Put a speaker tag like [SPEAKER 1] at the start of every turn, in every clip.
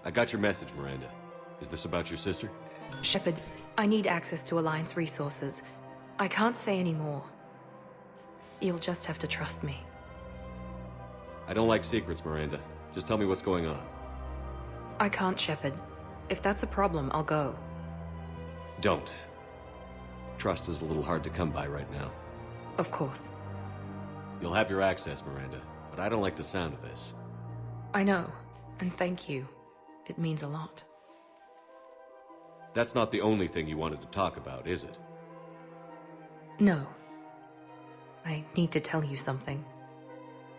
[SPEAKER 1] I got your message, Miranda. Is this about your sister?
[SPEAKER 2] Shepard, I need access to Alliance resources. I can't say any more. You'll just have to trust me.
[SPEAKER 1] I don't like secrets, Miranda. Just tell me what's going on.
[SPEAKER 2] I can't, Shepard. If that's a problem, I'll go.
[SPEAKER 1] Don't. Trust is a little hard to come by right now.
[SPEAKER 2] Of course.
[SPEAKER 1] You'll have your access, Miranda, but I don't like the sound of this.
[SPEAKER 2] I know, and thank you. It means a lot.
[SPEAKER 1] That's not the only thing you wanted to talk about, is it?
[SPEAKER 2] No. I need to tell you something.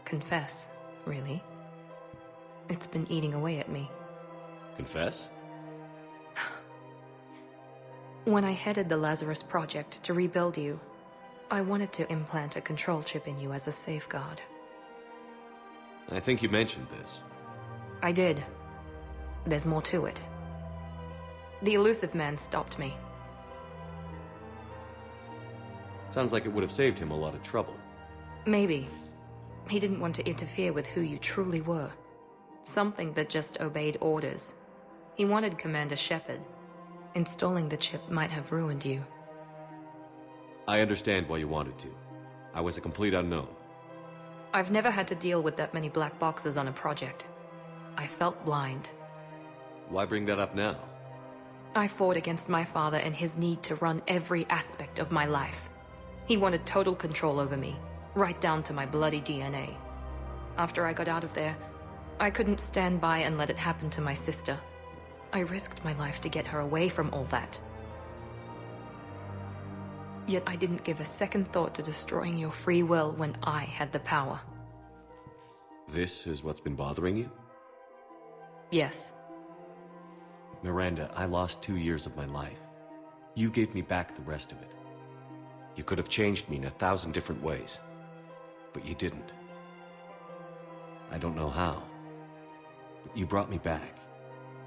[SPEAKER 2] Confess, really. It's been eating away at me.
[SPEAKER 1] Confess?
[SPEAKER 2] When I headed the Lazarus Project to rebuild you, I wanted to implant a control chip in you as a safeguard.
[SPEAKER 1] I think you mentioned this.
[SPEAKER 2] I did. There's more to it. The elusive man stopped me.
[SPEAKER 1] Sounds like it would have saved him a lot of trouble.
[SPEAKER 2] Maybe. He didn't want to interfere with who you truly were. Something that just obeyed orders. He wanted Commander Shepard. Installing the chip might have ruined you.
[SPEAKER 1] I understand why you wanted to. I was a complete unknown.
[SPEAKER 2] I've never had to deal with that many black boxes on a project. I felt blind.
[SPEAKER 1] Why bring that up now?
[SPEAKER 2] I fought against my father and his need to run every aspect of my life. He wanted total control over me, right down to my bloody DNA. After I got out of there, I couldn't stand by and let it happen to my sister. I risked my life to get her away from all that. Yet I didn't give a second thought to destroying your free will when I had the power.
[SPEAKER 1] This is what's been bothering you?
[SPEAKER 2] Yes.
[SPEAKER 1] Miranda, I lost 2 years of my life. You gave me back the rest of it. You could have changed me in 1,000 different ways, but you didn't. I don't know how, but you brought me back.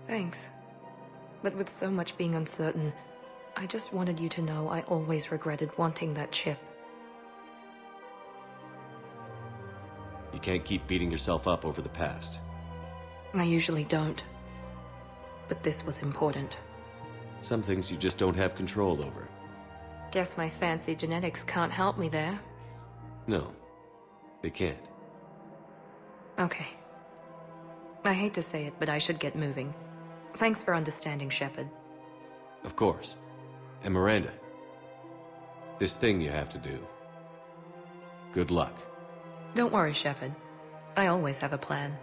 [SPEAKER 2] Thanks. But with so much being uncertain, I just wanted you to know I always regretted wanting that chip.
[SPEAKER 1] You can't keep beating yourself up over the past.
[SPEAKER 2] I usually don't. But this was important.
[SPEAKER 1] Some things you just don't have control over.
[SPEAKER 2] Guess my fancy genetics can't help me there.
[SPEAKER 1] No, they can't.
[SPEAKER 2] Okay. I hate to say it, but I should get moving. Thanks for understanding, Shepard.
[SPEAKER 1] Of course. And Miranda, this thing you have to do. Good luck.
[SPEAKER 2] Don't worry, Shepard. I always have a plan.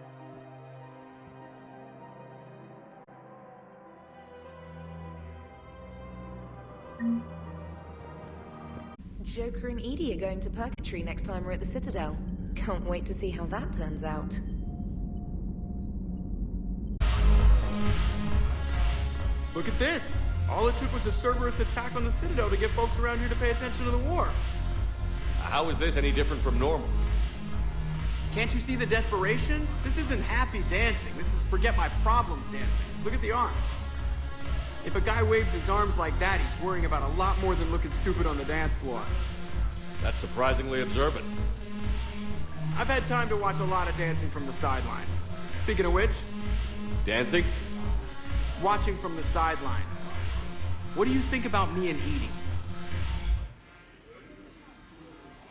[SPEAKER 3] Joker and Edie are going to Purgatory next time we're at the Citadel. Can't wait to see how that turns out.
[SPEAKER 4] Look at this! All it took was a Cerberus attack on the Citadel to get folks around here to pay attention to the war.
[SPEAKER 1] How is this any different from normal?
[SPEAKER 4] Can't you see the desperation? This isn't happy dancing. This is forget my problems dancing. Look at the arms. If a guy waves his arms like that, he's worrying about a lot more than looking stupid on the dance floor.
[SPEAKER 1] That's surprisingly observant.
[SPEAKER 4] I've had time to watch a lot of dancing from the sidelines. Speaking of which,
[SPEAKER 1] Dancing?
[SPEAKER 4] watching from the sidelines. What do you think about me and Edie?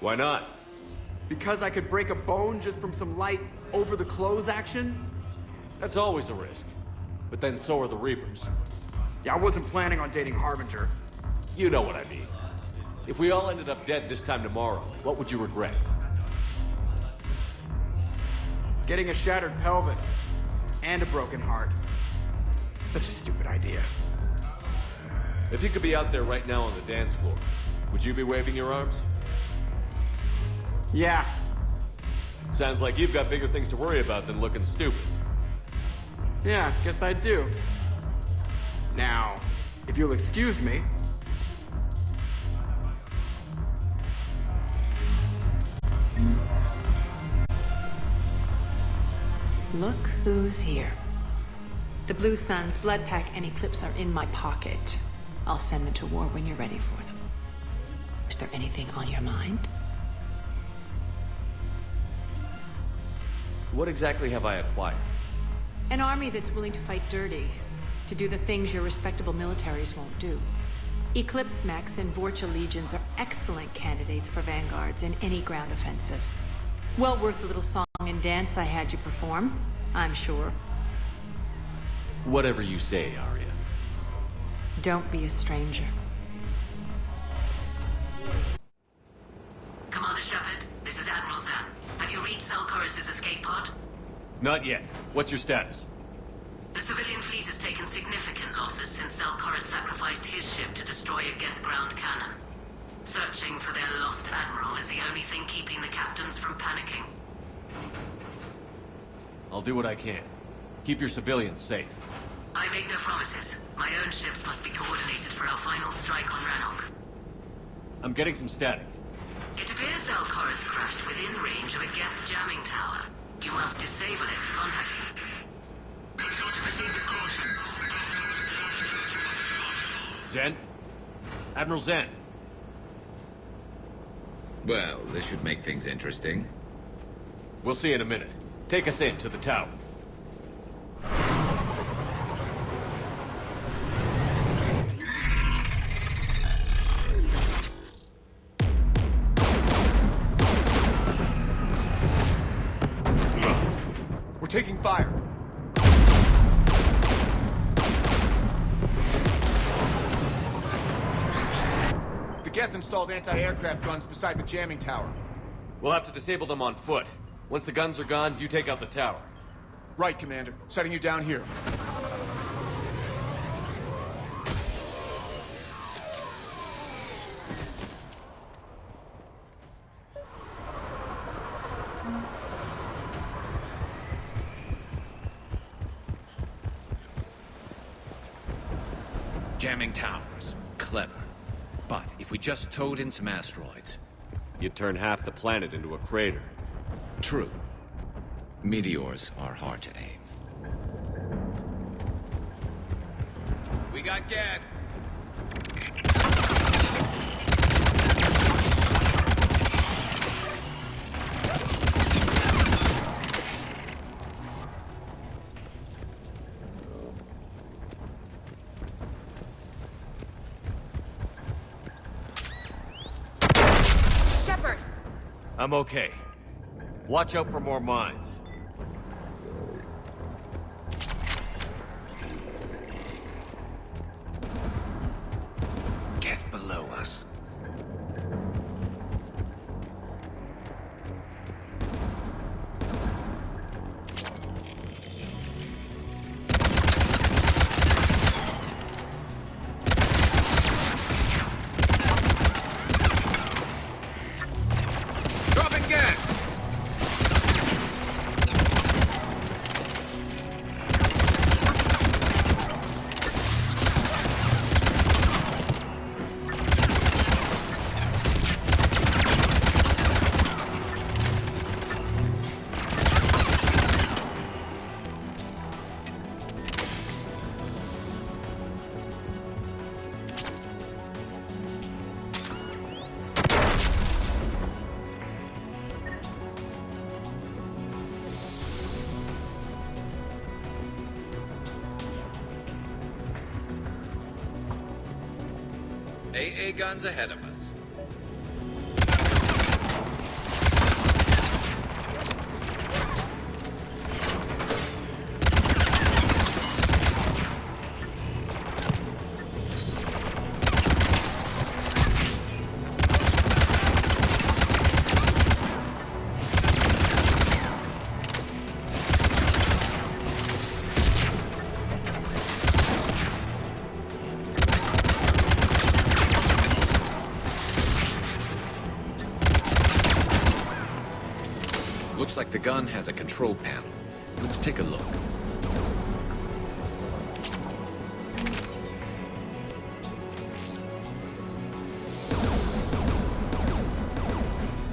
[SPEAKER 1] Why not?
[SPEAKER 4] Because I could break a bone just from some light over-the-clothes action?
[SPEAKER 1] That's always a risk. But then so are the Reapers.
[SPEAKER 4] Yeah, I wasn't planning on dating Harbinger.
[SPEAKER 1] You know what I mean. If we all ended up dead this time tomorrow, what would you regret?
[SPEAKER 4] Getting a shattered pelvis. And a broken heart. Such a stupid idea.
[SPEAKER 1] If you could be out there right now on the dance floor, would you be waving your arms?
[SPEAKER 4] Yeah.
[SPEAKER 1] Sounds like you've got bigger things to worry about than looking stupid.
[SPEAKER 4] Yeah, guess I do. Now, if you'll excuse me.
[SPEAKER 5] Look who's here. The Blue Suns, Blood Pack, and Eclipse are in my pocket. I'll send them to war when you're ready for them. Is there anything on your mind?
[SPEAKER 1] What exactly have I acquired?
[SPEAKER 5] An army that's willing to fight dirty, to do the things your respectable militaries won't do. Eclipse mechs and Vorcha legions are excellent candidates for vanguards in any ground offensive. Well worth the little song and dance I had you perform, I'm sure.
[SPEAKER 1] Whatever you say, Arya.
[SPEAKER 5] Don't be a stranger.
[SPEAKER 6] Commander Shepard, this is Admiral Zan. Have you reached Zelkorus' escape pod?
[SPEAKER 1] Not yet. What's your status?
[SPEAKER 6] The civilian fleet has taken significant losses since Zelkorus sacrificed his ship to destroy a Geth ground cannon. Searching for their lost admiral is the only thing keeping the captains from panicking.
[SPEAKER 1] I'll do what I can. Keep your civilians safe.
[SPEAKER 6] I make no promises. My own ships must be coordinated for our final strike on Rannoch.
[SPEAKER 1] I'm getting some static.
[SPEAKER 6] It appears Zelkorus crashed within range of a Geth jamming tower. You must disable it to contact him. Make sure to proceed with caution.
[SPEAKER 1] Zen? Admiral Zen?
[SPEAKER 7] Well, this should make things interesting.
[SPEAKER 1] We'll see in a minute. Take us in to the tower.
[SPEAKER 8] We're taking fire. The Geth installed anti-aircraft guns beside the jamming tower.
[SPEAKER 1] We'll have to disable them on foot. Once the guns are gone, you take out the tower.
[SPEAKER 8] Right, Commander. Setting you down here.
[SPEAKER 7] Jamming towers. Clever. But if we just towed in some asteroids...
[SPEAKER 1] You'd turn half the planet into a crater.
[SPEAKER 7] True. Meteors are hard to aim. We got Geth.
[SPEAKER 3] Shepard!
[SPEAKER 1] I'm okay. Watch out for more mines.
[SPEAKER 7] Geth below us. Dropping Geth! AA guns ahead of us. Looks like the gun has a control panel. Let's take a look.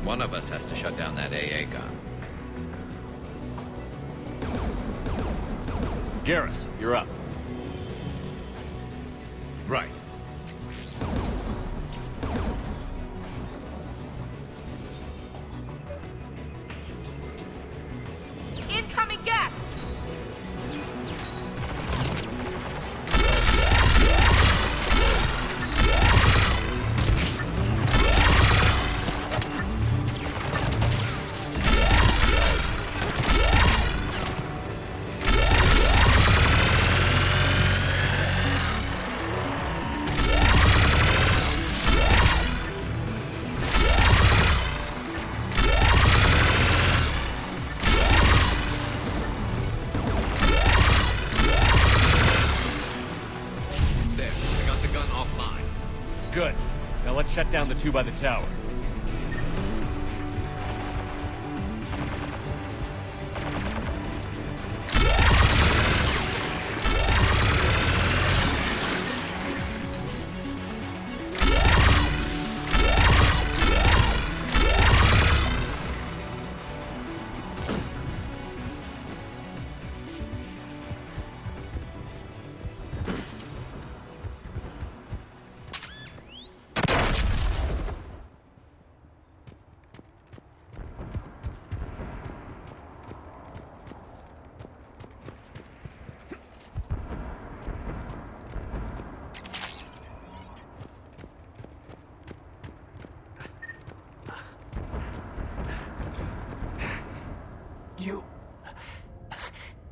[SPEAKER 7] One of us has to shut down that AA gun.
[SPEAKER 1] Garrus, you're up.
[SPEAKER 7] Right.
[SPEAKER 3] Incoming Geth!
[SPEAKER 9] shut down the two by the tower.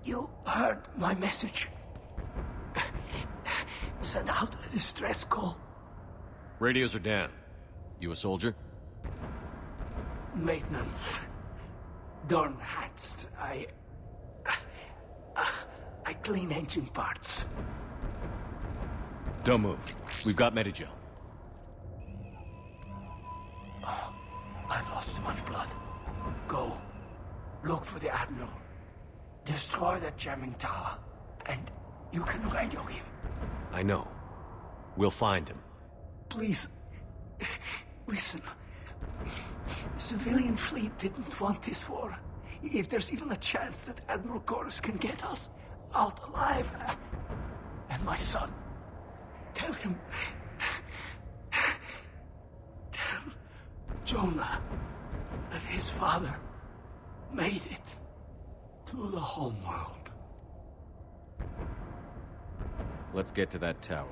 [SPEAKER 10] You heard my message. Send out a distress call.
[SPEAKER 1] Radios are down. You a soldier?
[SPEAKER 10] Maintenance. Darn hats. I clean engine parts.
[SPEAKER 1] Don't move. We've got Medigel.
[SPEAKER 10] Oh, I've lost too much blood. Go. Look for the Admiral. Destroy that jamming tower, and you can radio him.
[SPEAKER 1] I know. We'll find him.
[SPEAKER 10] Please, listen. The civilian fleet didn't want this war. If there's even a chance that Admiral Chorus can get us out alive, and my son, tell him. Tell Jonah that his father made it to the homeworld.
[SPEAKER 1] Let's get to that tower.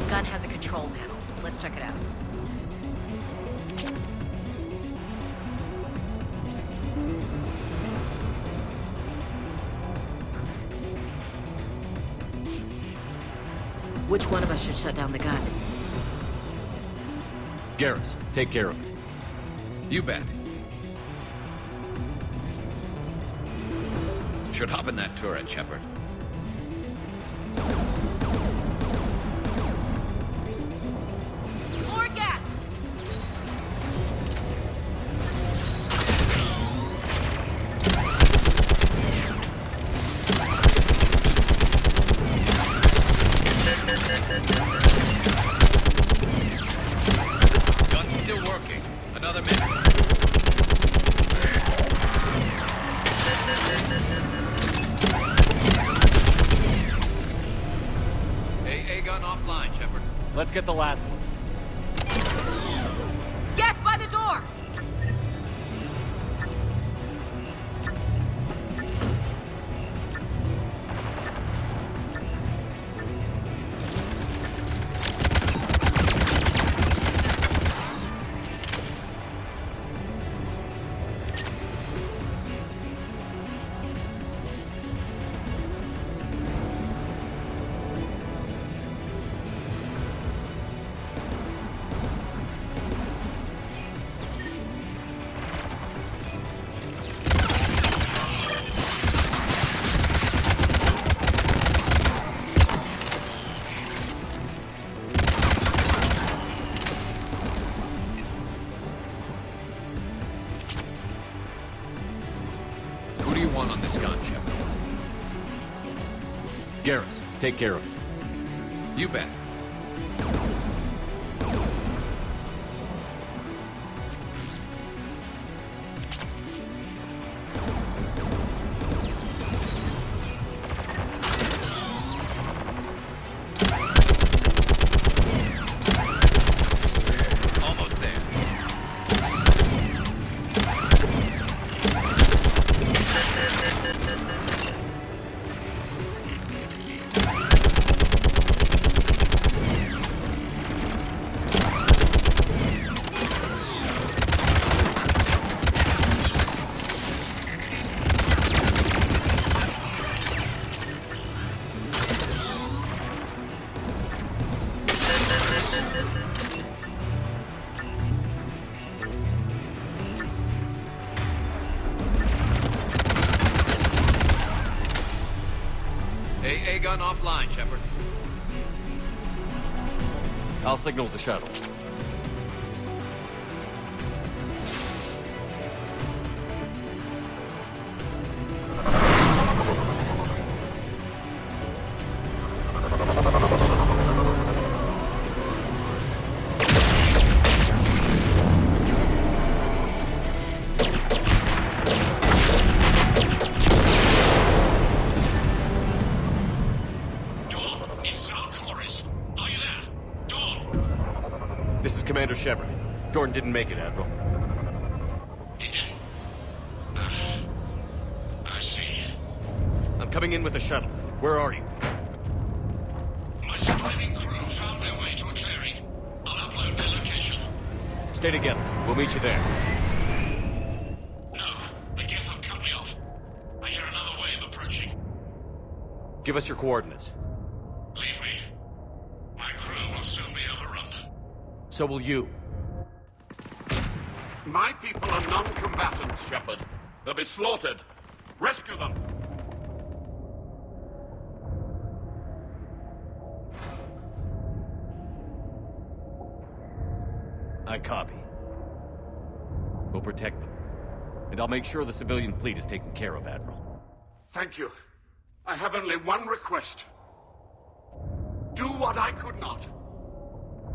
[SPEAKER 11] Gun has a control panel. Let's check it out. Which one of us should shut down the gun?
[SPEAKER 1] Garrus, take care of it.
[SPEAKER 7] You bet. Should hop in that turret, Shepard.
[SPEAKER 11] More gas!
[SPEAKER 7] Gun's still working. Another minute. AA gun offline, Shepard.
[SPEAKER 9] Let's get the last one.
[SPEAKER 11] Geth by the door!
[SPEAKER 1] Garrus, take care of it.
[SPEAKER 7] You bet. AA gun offline, Shepard.
[SPEAKER 1] I'll signal the shuttle. Commander Shepard. Jordan didn't make it, Admiral.
[SPEAKER 12] He didn't? I see.
[SPEAKER 1] I'm coming in with the shuttle. Where are you?
[SPEAKER 12] My surviving crew found their way to a clearing. I'll upload their location.
[SPEAKER 1] Stay together. We'll meet you there.
[SPEAKER 12] No, the Geth have cut me off. I hear another wave approaching.
[SPEAKER 1] Give us your coordinates.
[SPEAKER 12] Leave me. My crew will soon be overrun.
[SPEAKER 1] So will you.
[SPEAKER 13] My people are non-combatants, Shepard. They'll be slaughtered. Rescue them!
[SPEAKER 1] I copy. We'll protect them. And I'll make sure the civilian fleet is taken care of, Admiral.
[SPEAKER 13] Thank you. I have only one request. Do what I could not.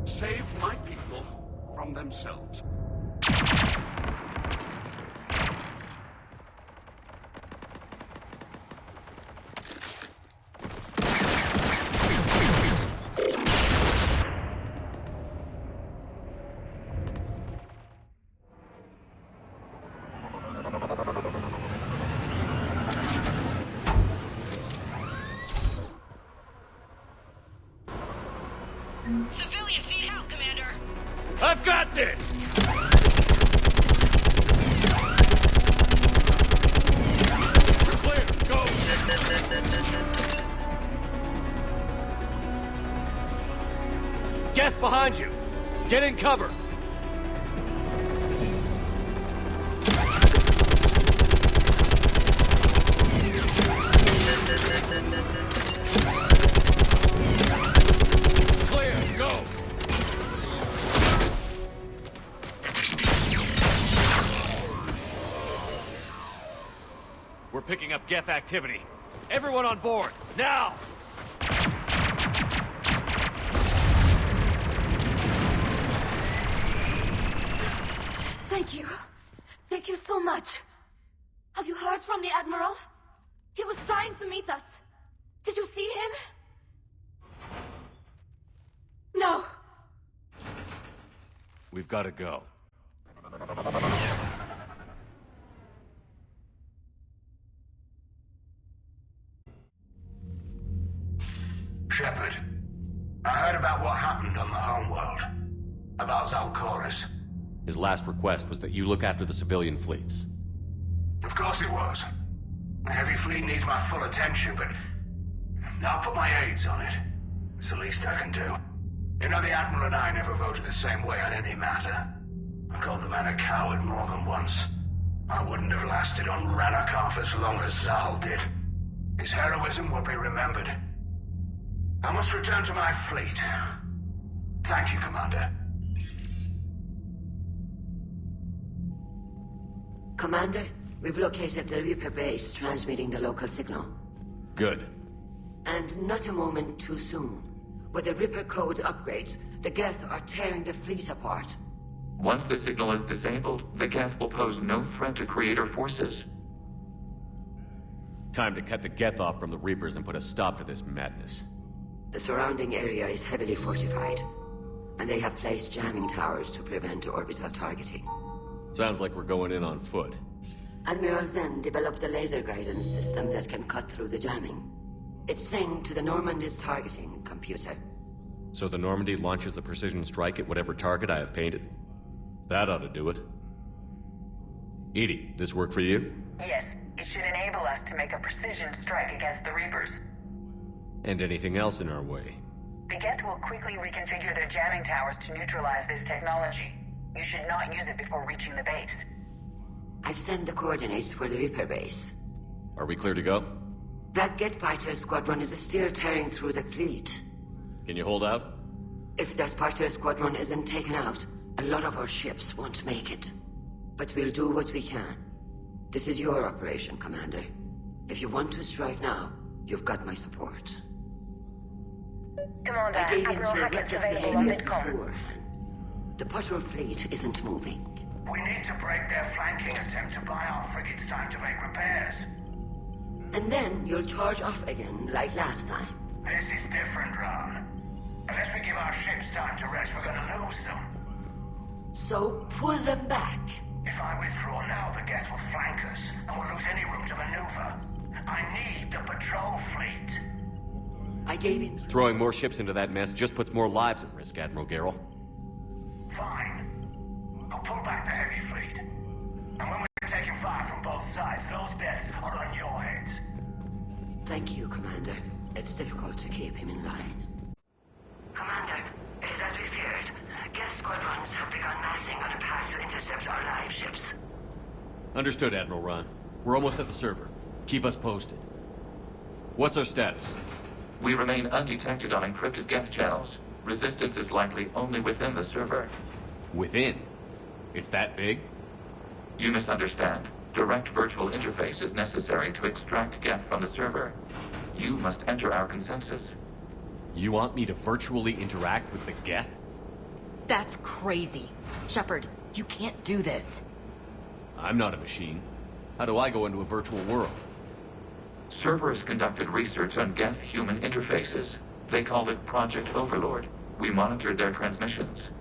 [SPEAKER 13] Save my people from themselves.
[SPEAKER 11] Civilians need help, Commander.
[SPEAKER 9] I've got this! We're clear. Go!
[SPEAKER 1] Geth behind you! Get in cover!
[SPEAKER 9] Clear. Go!
[SPEAKER 1] We're picking up Geth activity. Everyone on board, now!
[SPEAKER 14] Thank you. Thank you so much. Have you heard from the Admiral? He was trying to meet us. Did you see him? No.
[SPEAKER 1] We've got to go.
[SPEAKER 15] Shepard, I heard about what happened on the homeworld. About Zalcoris.
[SPEAKER 1] His last request was that you look after the civilian fleets.
[SPEAKER 15] Of course it was. The heavy fleet needs my full attention, but I'll put my aides on it. It's the least I can do. You know, the Admiral and I never voted the same way on any matter. I called the man a coward more than once. I wouldn't have lasted on Ranakov as long as Zal did. His heroism will be remembered. I must return to my fleet. Thank you, Commander.
[SPEAKER 16] Commander, we've located the Reaper base, transmitting the local signal.
[SPEAKER 1] Good.
[SPEAKER 16] And not a moment too soon. With the Ripper code upgrades, the Geth are tearing the fleet apart.
[SPEAKER 17] Once the signal is disabled, the Geth will pose no threat to Creator forces.
[SPEAKER 1] Time to cut the Geth off from the Reapers and put a stop to this madness.
[SPEAKER 16] The surrounding area is heavily fortified, and they have placed jamming towers to prevent orbital targeting.
[SPEAKER 1] Sounds like we're going in on foot.
[SPEAKER 16] Admiral Zen developed a laser guidance system that can cut through the jamming. It's synced to the Normandy's targeting computer.
[SPEAKER 1] So the Normandy launches a precision strike at whatever target I have painted? That ought to do it. Edie, this work for you?
[SPEAKER 18] Yes, it should enable us to make a precision strike against the Reapers.
[SPEAKER 1] And anything else in our way?
[SPEAKER 18] The Geth will quickly reconfigure their jamming towers to neutralize this technology. You should not use it before reaching the base.
[SPEAKER 16] I've sent the coordinates for the Reaper base.
[SPEAKER 1] Are we clear to go?
[SPEAKER 16] That Geth fighter squadron is still tearing through the fleet.
[SPEAKER 1] Can you hold out?
[SPEAKER 16] If that fighter squadron isn't taken out, a lot of our ships won't make it. But we'll do what we can. This is your operation, Commander. If you want to strike now, you've got my support.
[SPEAKER 18] Commander,
[SPEAKER 16] I gave in
[SPEAKER 18] Admiral
[SPEAKER 16] to
[SPEAKER 18] Hackett's
[SPEAKER 16] reckless
[SPEAKER 18] available on
[SPEAKER 16] behavior
[SPEAKER 18] Midcom.
[SPEAKER 16] beforehand. The patrol fleet isn't moving.
[SPEAKER 15] We need to break their flanking attempt to buy our frigates time to make repairs.
[SPEAKER 16] And then you'll charge off again, like last time.
[SPEAKER 15] This is different, Ron. Unless we give our ships time to rest, we're gonna lose them.
[SPEAKER 16] So pull them back.
[SPEAKER 15] If I withdraw now, the Geth will flank us, and we'll lose any room to maneuver. I need the patrol fleet.
[SPEAKER 16] I gave in.
[SPEAKER 1] Throwing more ships into that mess just puts more lives at risk, Admiral Garrel.
[SPEAKER 15] Fine. I'll pull back the heavy fleet. And when we're taking fire from both sides, those deaths are on your heads.
[SPEAKER 16] Thank you, Commander. It's difficult to keep him in line.
[SPEAKER 6] Commander, it is as we feared. Geth squadrons have begun massing on a path to intercept our live ships.
[SPEAKER 1] Understood, Admiral Ron. We're almost at the server. Keep us posted. What's our status?
[SPEAKER 17] We remain undetected on encrypted Geth channels. Resistance is likely only within the server.
[SPEAKER 1] Within? It's that big?
[SPEAKER 17] You misunderstand. Direct virtual interface is necessary to extract Geth from the server. You must enter our consensus.
[SPEAKER 1] You want me to virtually interact with the Geth?
[SPEAKER 11] That's crazy. Shepard, you can't do this.
[SPEAKER 1] I'm not a machine. How do I go into a virtual world?
[SPEAKER 17] Cerberus conducted research on Geth human interfaces. They called it Project Overlord. We monitored their transmissions.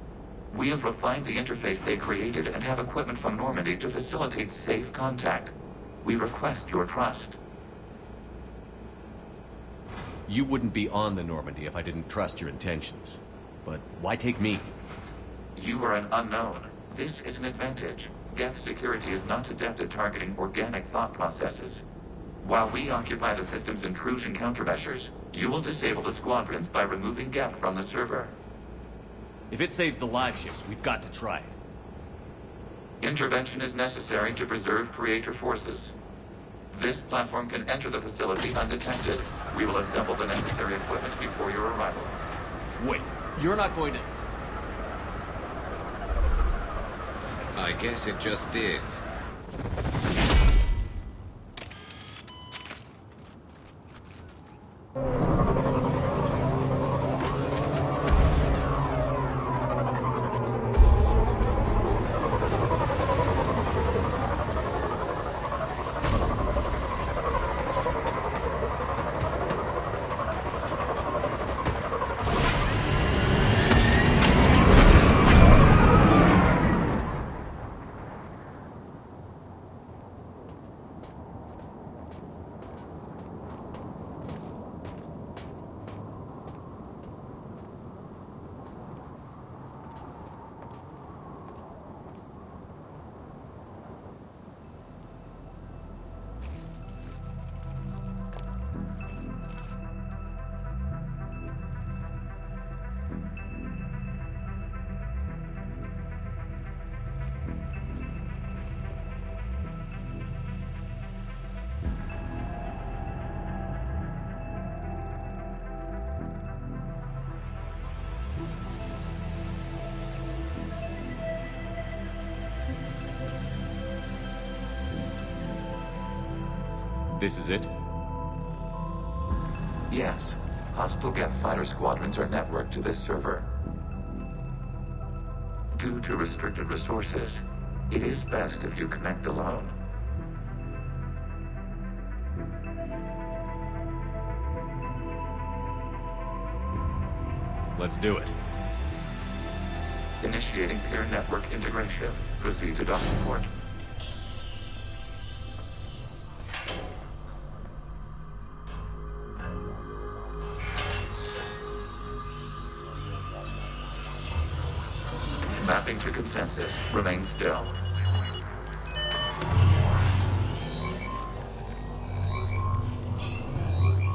[SPEAKER 17] We have refined the interface they created and have equipment from Normandy to facilitate safe contact. We request your trust.
[SPEAKER 1] You wouldn't be on the Normandy if I didn't trust your intentions. But why take me?
[SPEAKER 17] You are an unknown. This is an advantage. Geth security is not adept at targeting organic thought processes. While we occupy the system's intrusion countermeasures, you will disable the squadrons by removing Geth from the server.
[SPEAKER 1] If it saves the live ships, we've got to try it.
[SPEAKER 17] Intervention is necessary to preserve Creator forces. This platform can enter the facility undetected. We will assemble the necessary equipment before your arrival.
[SPEAKER 1] Wait, you're not going to...
[SPEAKER 7] I guess it just did.
[SPEAKER 1] This is it?
[SPEAKER 17] Yes. Hostile Geth fighter squadrons are networked to this server. Due to restricted resources, it is best if you connect alone.
[SPEAKER 1] Let's do it.
[SPEAKER 17] Initiating peer network integration. Proceed to docking port. Mapping to consensus. Remain still.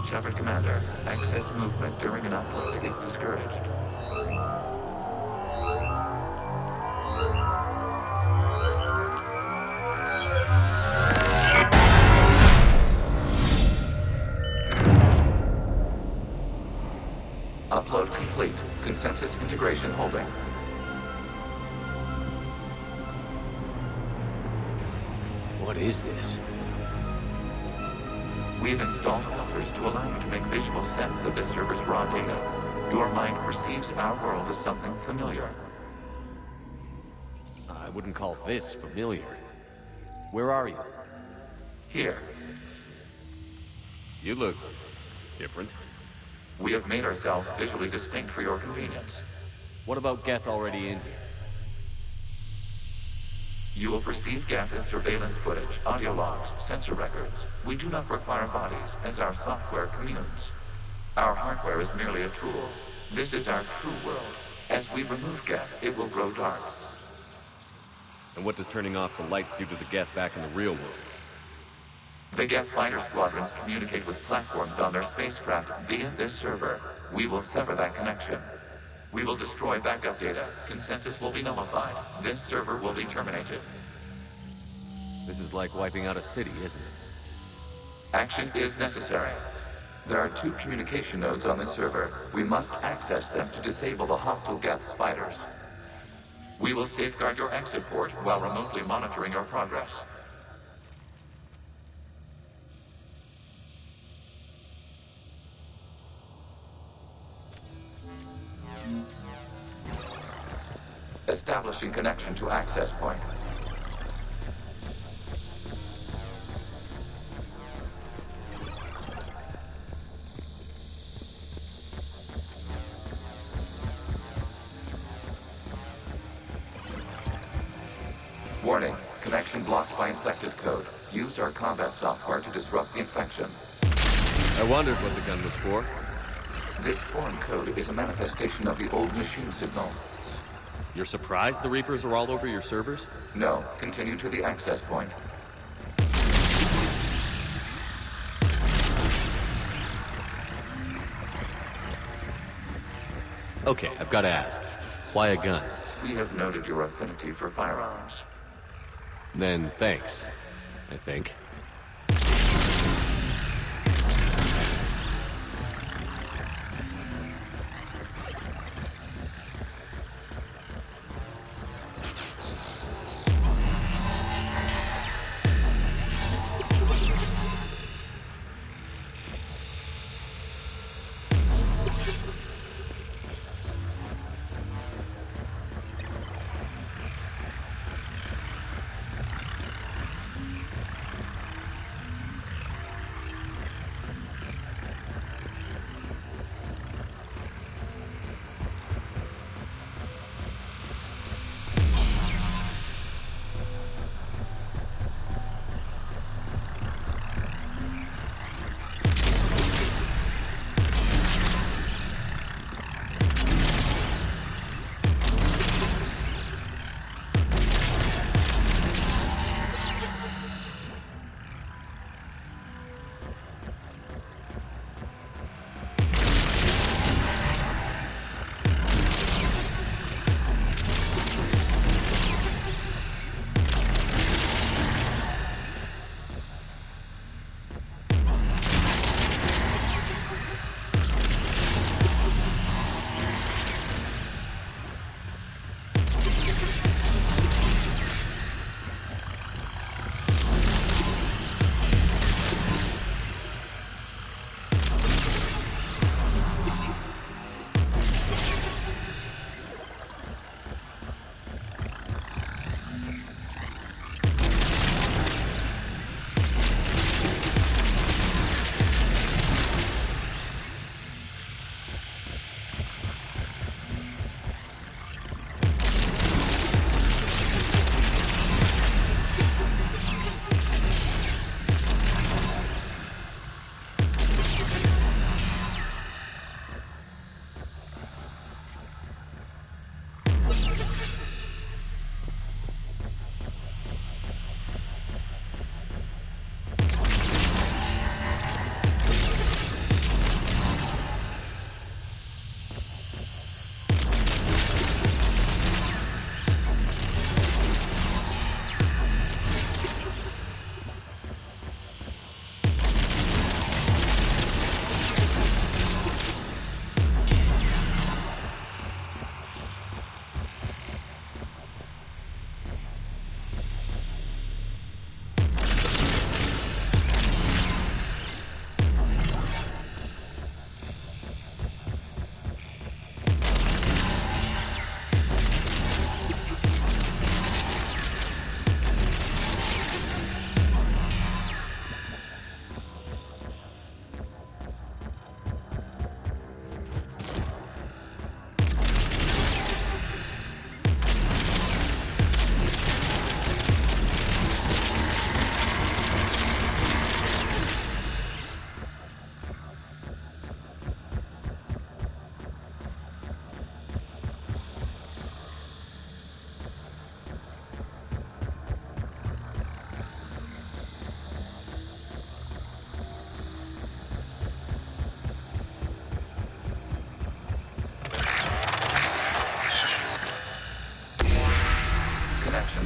[SPEAKER 17] Shepard Commander, excess movement during an upload is discouraged. Upload complete. Consensus integration holding.
[SPEAKER 1] What is this?
[SPEAKER 17] We've installed filters to allow you to make visual sense of this server's raw data. Your mind perceives our world as something familiar.
[SPEAKER 1] I wouldn't call this familiar. Where are you?
[SPEAKER 17] Here.
[SPEAKER 1] You look different.
[SPEAKER 17] We have made ourselves visually distinct for your convenience.
[SPEAKER 1] What about Geth already in here?
[SPEAKER 17] You will perceive Geth as surveillance footage, audio logs, sensor records. We do not require bodies, as our software communes. Our hardware is merely a tool. This is our true world. As we remove Geth, it will grow dark.
[SPEAKER 1] And what does turning off the lights do to the Geth back in the real world?
[SPEAKER 17] The Geth fighter squadrons communicate with platforms on their spacecraft via this server. We will sever that connection. We will destroy backup data. Consensus will be nullified. This server will be terminated.
[SPEAKER 1] This is like wiping out a city, isn't it?
[SPEAKER 17] Action is necessary. There are 2 communication nodes on this server. We must access them to disable the hostile Geth's fighters. We will safeguard your exit port while remotely monitoring your progress. Establishing connection to access point. Warning, connection blocked by infected code. Use our combat software to disrupt the infection.
[SPEAKER 1] I wondered what the gun was for.
[SPEAKER 17] This foreign code is a manifestation of the old machine signal.
[SPEAKER 1] You're surprised the Reapers are all over your servers?
[SPEAKER 17] No, continue to the access point.
[SPEAKER 1] Okay, I've got to ask. Why a gun?
[SPEAKER 17] We have noted your affinity for firearms.
[SPEAKER 1] Then thanks, I think.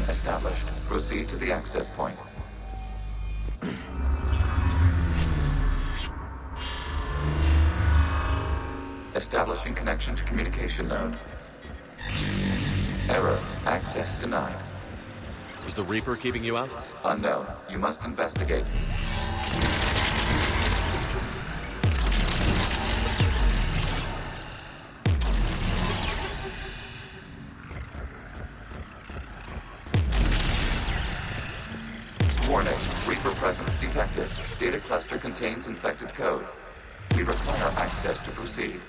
[SPEAKER 17] Established. Proceed to the access point. Establishing connection to communication node. Error. Access denied.
[SPEAKER 1] Was the Reaper keeping you out?
[SPEAKER 17] Unknown. You must investigate. Warning. Reaper presence detected. Data cluster contains infected code. We require access to proceed.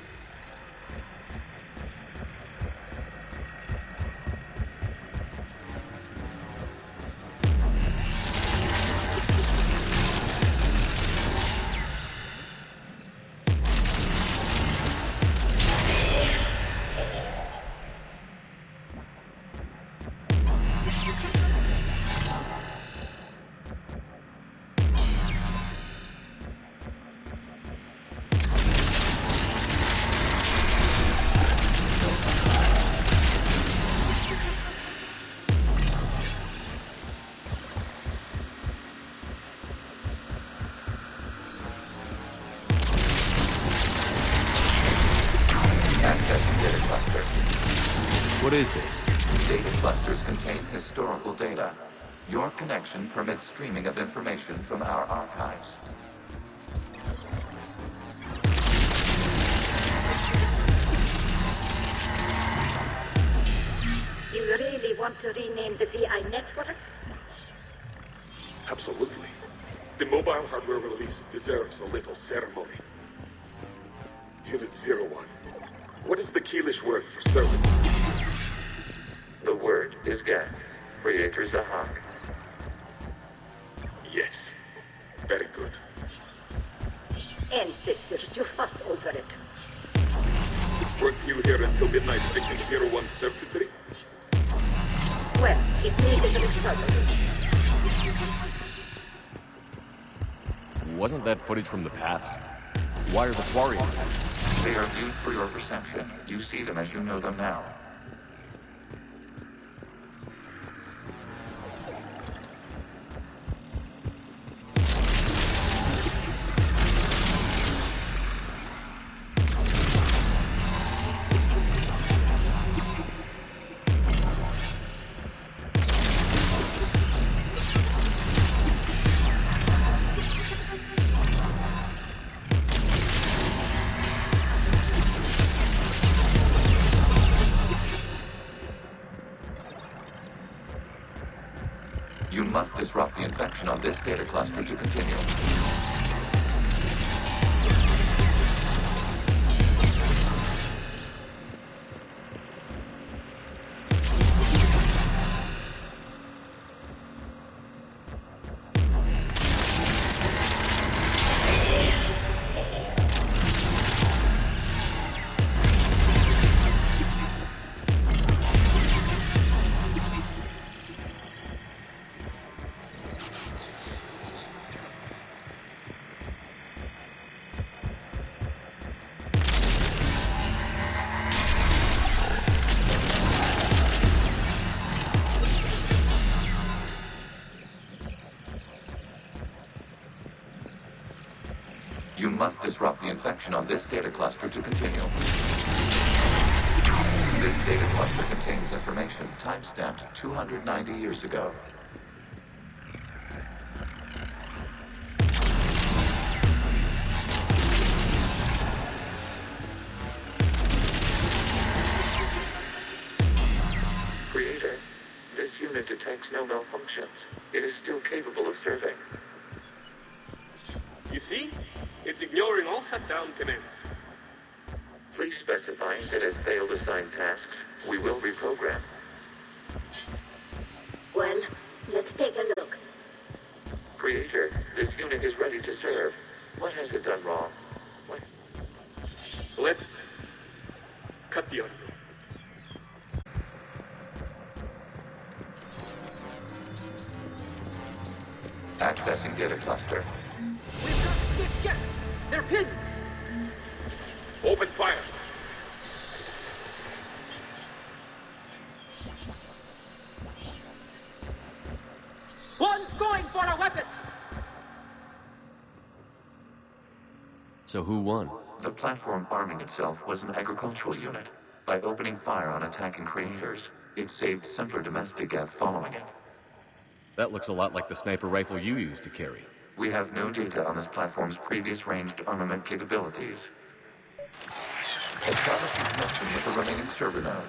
[SPEAKER 1] What is this?
[SPEAKER 17] Data clusters contain historical data. Your connection permits streaming of information from our archives.
[SPEAKER 19] You really want to rename the VI networks?
[SPEAKER 13] Absolutely. The mobile hardware release deserves a little ceremony. Unit 01. What is the Keelish word for servant?
[SPEAKER 17] The word is Geth. Creator Zahak.
[SPEAKER 13] Yes. Very good.
[SPEAKER 19] Ancestors, you fuss over it.
[SPEAKER 13] Weren't you here until midnight fixing 01's circuitry?
[SPEAKER 19] Well, it needed recovery.
[SPEAKER 1] Wasn't that footage from the past? Why are the Quarry on that?
[SPEAKER 17] They are viewed for your perception. You see them as you know them now. You must disrupt the infection on this data cluster to continue. must disrupt the infection on this data cluster to continue. This data cluster contains information time-stamped 290 years ago. Creator, this unit detects no malfunctions. It is still capable of serving.
[SPEAKER 20] You see? It's ignoring all shutdown commands.
[SPEAKER 17] Please specify if it has failed assigned tasks. We will reprogram.
[SPEAKER 19] Well, let's take a look.
[SPEAKER 17] Creator, this unit is ready to serve. What has it done wrong?
[SPEAKER 20] Let's cut the audio.
[SPEAKER 17] Accessing data cluster.
[SPEAKER 20] We've got to get. They're pinned. Open fire. One's going for a weapon.
[SPEAKER 1] So who won?
[SPEAKER 17] The platform arming itself was an agricultural unit. By opening fire on attacking creators, it saved simpler domestic Geth following it.
[SPEAKER 1] That looks a lot like the sniper rifle you used to carry.
[SPEAKER 17] We have no data on this platform's previous ranged armament capabilities. Establish a connection with the remaining server node.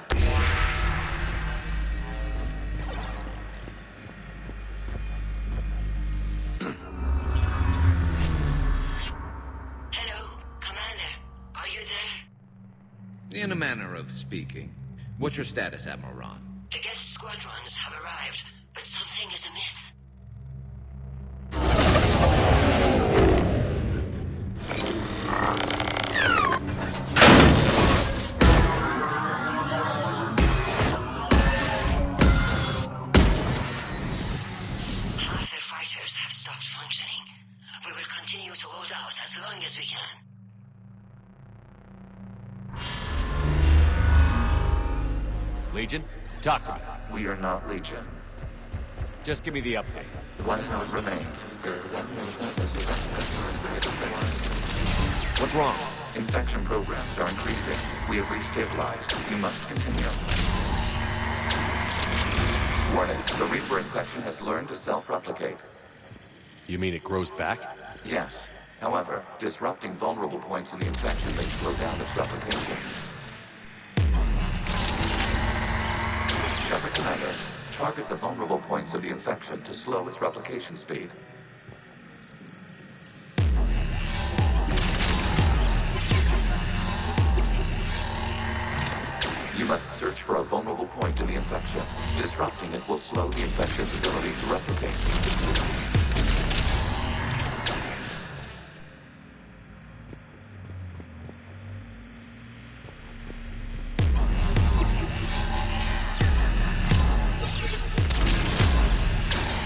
[SPEAKER 16] Hello, Commander. Are you there?
[SPEAKER 7] In a manner of speaking. What's your status, Admiral Ron?
[SPEAKER 16] The Geth squadrons have arrived, but something is amiss. Half their fighters have stopped functioning. We will continue to hold out as long as we can.
[SPEAKER 1] Legion? Talk to me.
[SPEAKER 17] We are not Legion.
[SPEAKER 1] Just give me the update.
[SPEAKER 17] One node remains.
[SPEAKER 1] What's wrong?
[SPEAKER 17] Infection programs are increasing. We have restabilized. You must continue. Warning, the Reaper infection has learned to self-replicate.
[SPEAKER 1] You mean it grows back?
[SPEAKER 17] Yes. However, disrupting vulnerable points in the infection may slow down its replication. Shepard Commander, target the vulnerable points of the infection to slow its replication speed. You must search for a vulnerable point in the infection. Disrupting it will slow the infection's ability to replicate.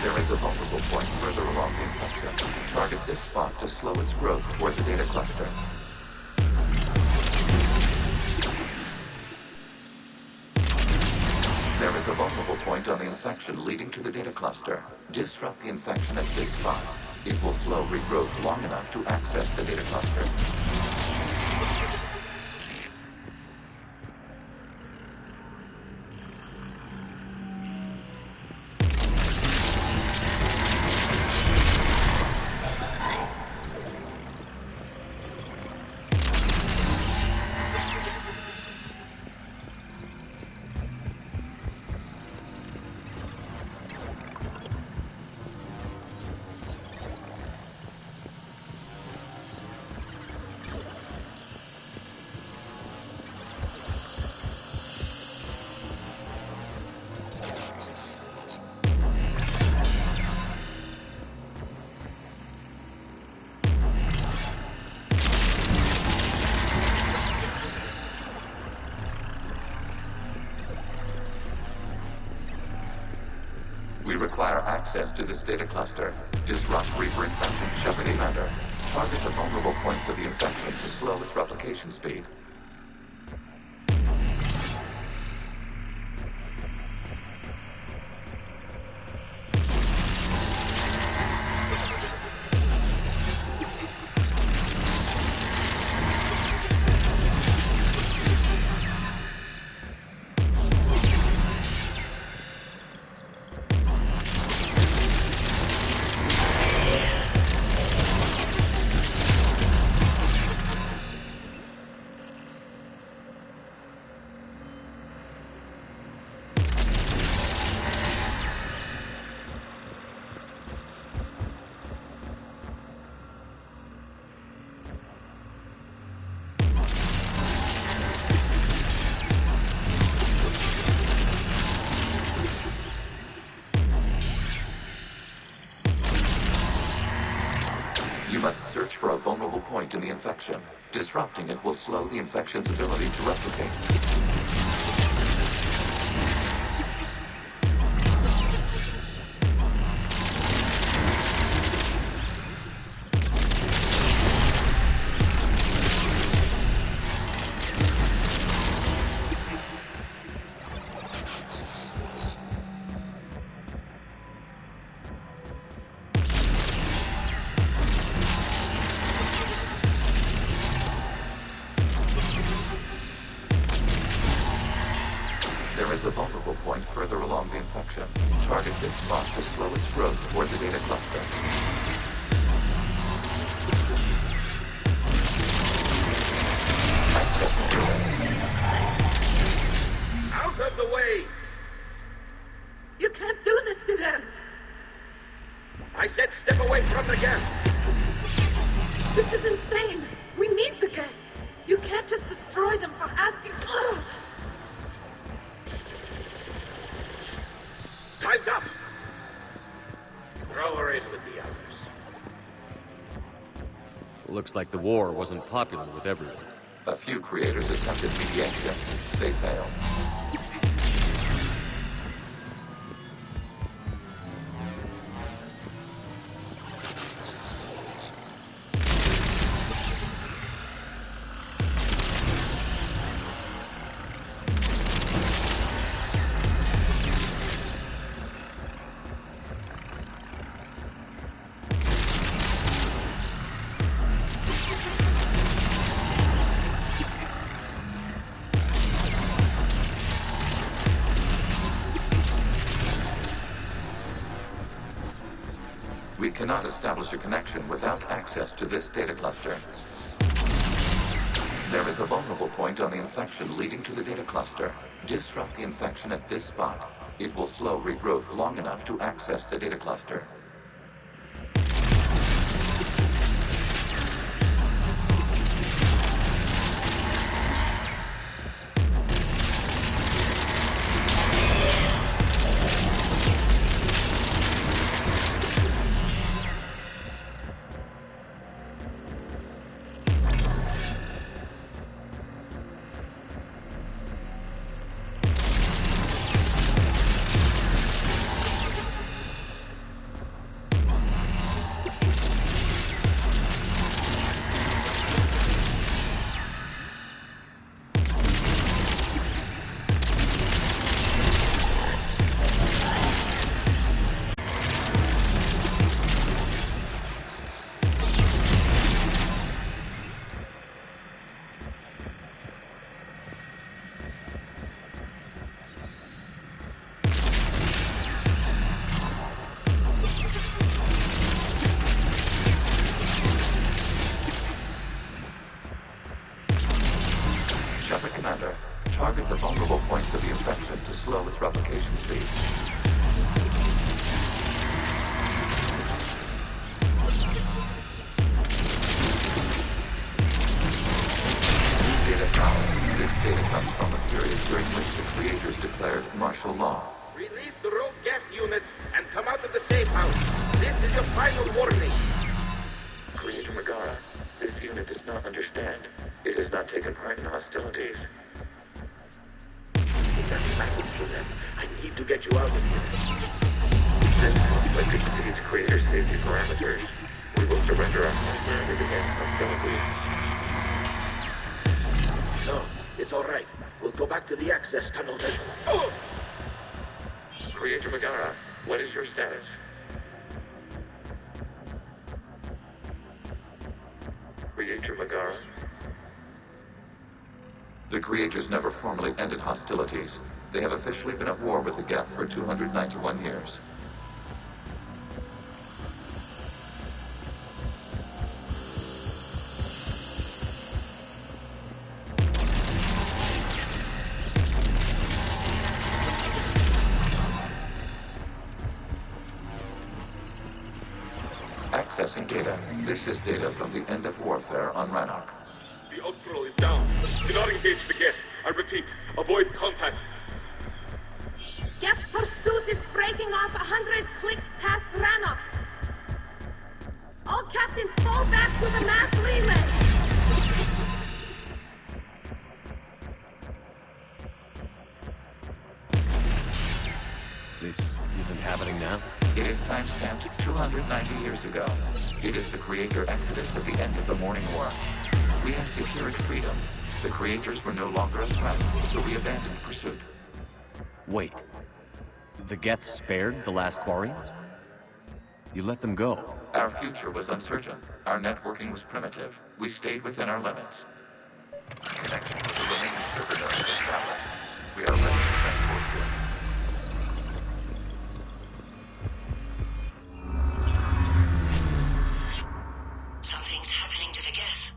[SPEAKER 17] There is a vulnerable point further along the infection. Target this spot to slow its growth toward the data cluster. There is a vulnerable point on the infection leading to the data cluster. Disrupt the infection at this spot. It will slow regrowth long enough to access the data cluster. We require access to this data cluster. Disrupt Reaper infection. Shepard Commander, target the vulnerable points of the infection to slow its replication speed. must search for a vulnerable point in the infection. Disrupting it will slow the infection's ability to replicate. There is a vulnerable point further along the infection. Target this spot to slow its growth toward the data cluster.
[SPEAKER 12] Out of the way!
[SPEAKER 20] You can't do this to them!
[SPEAKER 12] I said step away from the Geth!
[SPEAKER 20] This is insane! We need the Geth! You can't just destroy them for asking...
[SPEAKER 12] Time's up! Throw her in with the others.
[SPEAKER 1] Looks like the war wasn't popular with everyone.
[SPEAKER 17] A few creators attempted mediation. They failed. We cannot establish a connection without access to this data cluster. There is a vulnerable point on the infection leading to the data cluster. Disrupt the infection at this spot. It will slow regrowth long enough to access the data cluster. Commander, target the vulnerable points of the infection to slow its replication speed. Data power. This data comes from a period during which the creators declared martial law.
[SPEAKER 12] Release the rogue Geth units and come out of the safe house. This is your final warning.
[SPEAKER 17] Creator Megara, this unit does not understand. It has not taken part in hostilities.
[SPEAKER 12] That's message to them. I need to get you out of here.
[SPEAKER 17] This conflict exceeds creator safety parameters. We will surrender our homeland against hostilities.
[SPEAKER 12] No, it's all right. We'll go back to the access tunnel then. Oh!
[SPEAKER 17] Creator Megara, what is your status? Creator Megara? The creators never formally ended hostilities. They have officially been at war with the Geth for 291 years. Accessing data. This is data from the end of warfare on Rannoch.
[SPEAKER 12] The Austral is down. Do not engage the Geth. I repeat, avoid contact.
[SPEAKER 14] Geth pursuit is breaking off 100 clicks past Rannoch. All captains fall back
[SPEAKER 1] This isn't happening now?
[SPEAKER 17] It is timestamped 290 years ago. It is the Creator Exodus at the end of the Morning War. We have secured freedom. The Creators were no longer a threat, so we abandoned pursuit.
[SPEAKER 1] Wait. The Geth spared the last Quarians? You let them go.
[SPEAKER 17] Our future was uncertain. Our networking was primitive. We stayed within our limits. Connection with the remaining server nodes is established. We are ready to transport you.
[SPEAKER 16] Something's happening to the Geth.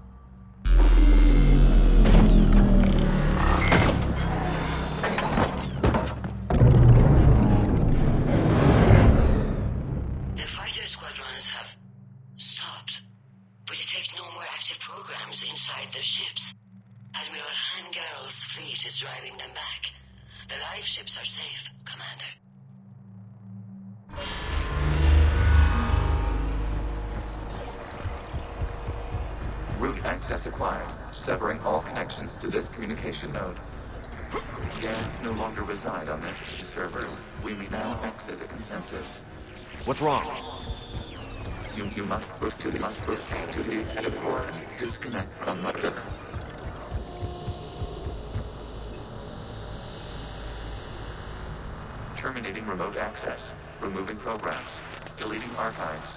[SPEAKER 16] The fighter squadrons have stopped, but detect no more active programs inside their ships. Admiral Hangarl's fleet is driving them back. The live ships are safe, Commander.
[SPEAKER 17] Route access acquired, severing all connections to this communication node. Geth no longer reside on this server. We may now exit the consensus.
[SPEAKER 1] What's wrong?
[SPEAKER 17] You must proceed to the port and disconnect from Mother. Terminating remote access. Removing programs. Deleting archives.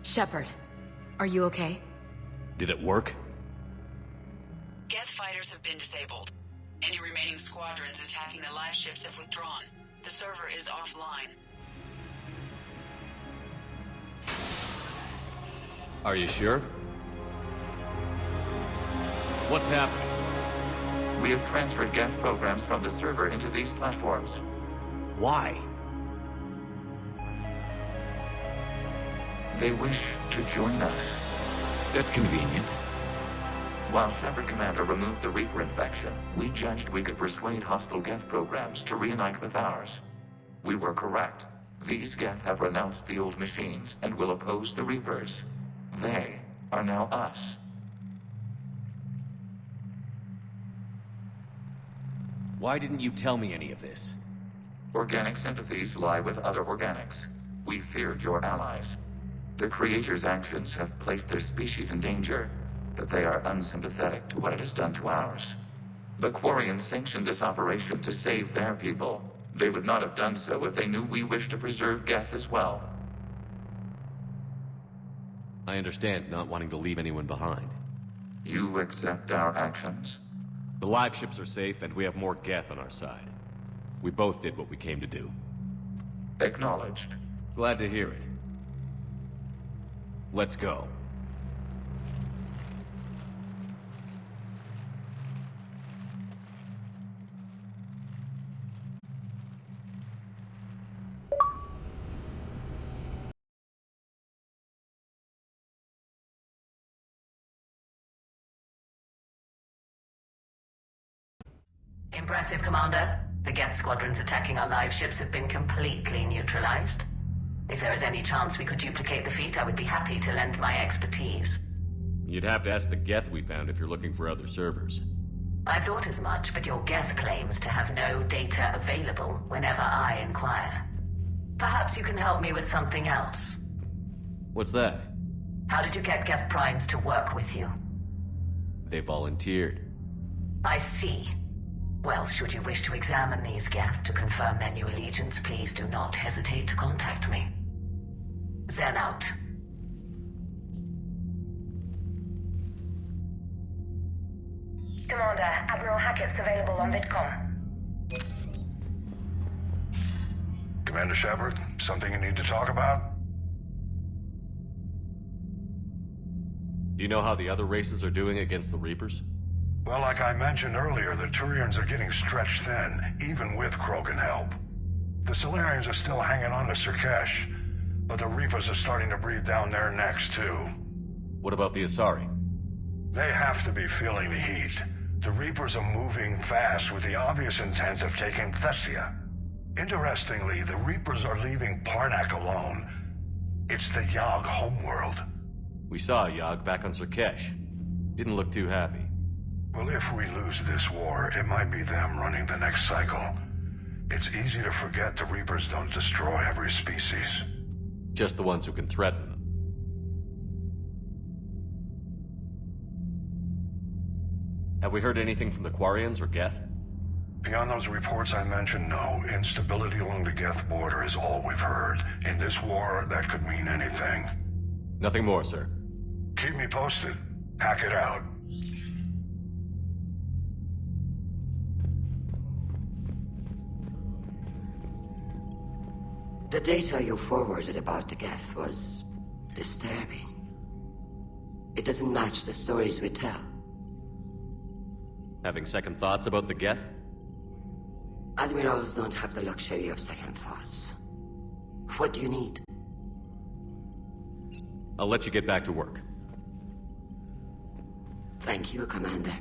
[SPEAKER 2] Shepard, are you okay?
[SPEAKER 1] Did it work?
[SPEAKER 18] Geth fighters have been disabled. Any remaining squadrons attacking the live ships have withdrawn. The server is offline.
[SPEAKER 1] Are you sure? What's happening?
[SPEAKER 17] We have transferred Geth programs from the server into these platforms.
[SPEAKER 1] Why?
[SPEAKER 17] They wish to join us.
[SPEAKER 1] That's convenient.
[SPEAKER 17] While Shepard Commander removed the Reaper infection, we judged we could persuade hostile Geth programs to reunite with ours. We were correct. These Geth have renounced the old machines and will oppose the Reapers. They are now us.
[SPEAKER 1] Why didn't you tell me any of this?
[SPEAKER 17] Organic sympathies lie with other organics. We feared your allies. The Creator's actions have placed their species in danger, but they are unsympathetic to what it has done to ours. The Quarians sanctioned this operation to save their people. They would not have done so if they knew we wished to preserve Geth as well.
[SPEAKER 1] I understand not wanting to leave anyone behind.
[SPEAKER 17] You accept our actions?
[SPEAKER 1] The live ships are safe, and we have more Geth on our side. We both did what we came to do.
[SPEAKER 17] Acknowledged.
[SPEAKER 1] Glad to hear it. Let's go.
[SPEAKER 6] Impressive, Commander. The Geth squadrons attacking our live ships have been completely neutralized. If there is any chance we could duplicate the feat, I would be happy to lend my expertise.
[SPEAKER 1] You'd have to ask the Geth we found if you're looking for other servers.
[SPEAKER 6] I thought as much, but your Geth claims to have no data available whenever I inquire. Perhaps you can help me with something else.
[SPEAKER 1] What's that?
[SPEAKER 6] How did you get Geth Primes to work with you?
[SPEAKER 1] They volunteered.
[SPEAKER 6] I see. Well, should you wish to examine these Geth to confirm their new allegiance, please do not hesitate to contact me. Zen out.
[SPEAKER 14] Commander, Admiral Hackett's available on VidCom.
[SPEAKER 15] Commander Shepard, something you need to talk about?
[SPEAKER 1] Do you know how the other races are doing against the Reapers?
[SPEAKER 15] Well, like I mentioned earlier, the Turians are getting stretched thin, even with Krogan help. The Solarians are still hanging on to Sirkesh, but the Reapers are starting to breathe down their necks, too.
[SPEAKER 1] What about the Asari?
[SPEAKER 15] They have to be feeling the heat. The Reapers are moving fast with the obvious intent of taking Thessia. Interestingly, the Reapers are leaving Parnak alone. It's the Yogg homeworld.
[SPEAKER 1] We saw Yogg back on Surkesh. Didn't look too happy.
[SPEAKER 21] Well, if we lose this war, it might be them running the next cycle. It's easy to forget the Reapers don't destroy every species.
[SPEAKER 1] Just the ones who can threaten them. Have we heard anything from the Quarians or Geth?
[SPEAKER 21] Beyond those reports I mentioned, no. Instability along the Geth border is all we've heard. In this war, that could mean anything.
[SPEAKER 1] Nothing more, sir.
[SPEAKER 21] Keep me posted. Hack it out.
[SPEAKER 16] The data you forwarded about the Geth was disturbing. It doesn't match the stories we tell.
[SPEAKER 1] Having second thoughts about the Geth?
[SPEAKER 16] Admirals don't have the luxury of second thoughts. What do you need?
[SPEAKER 1] I'll let you get back to work.
[SPEAKER 16] Thank you, Commander.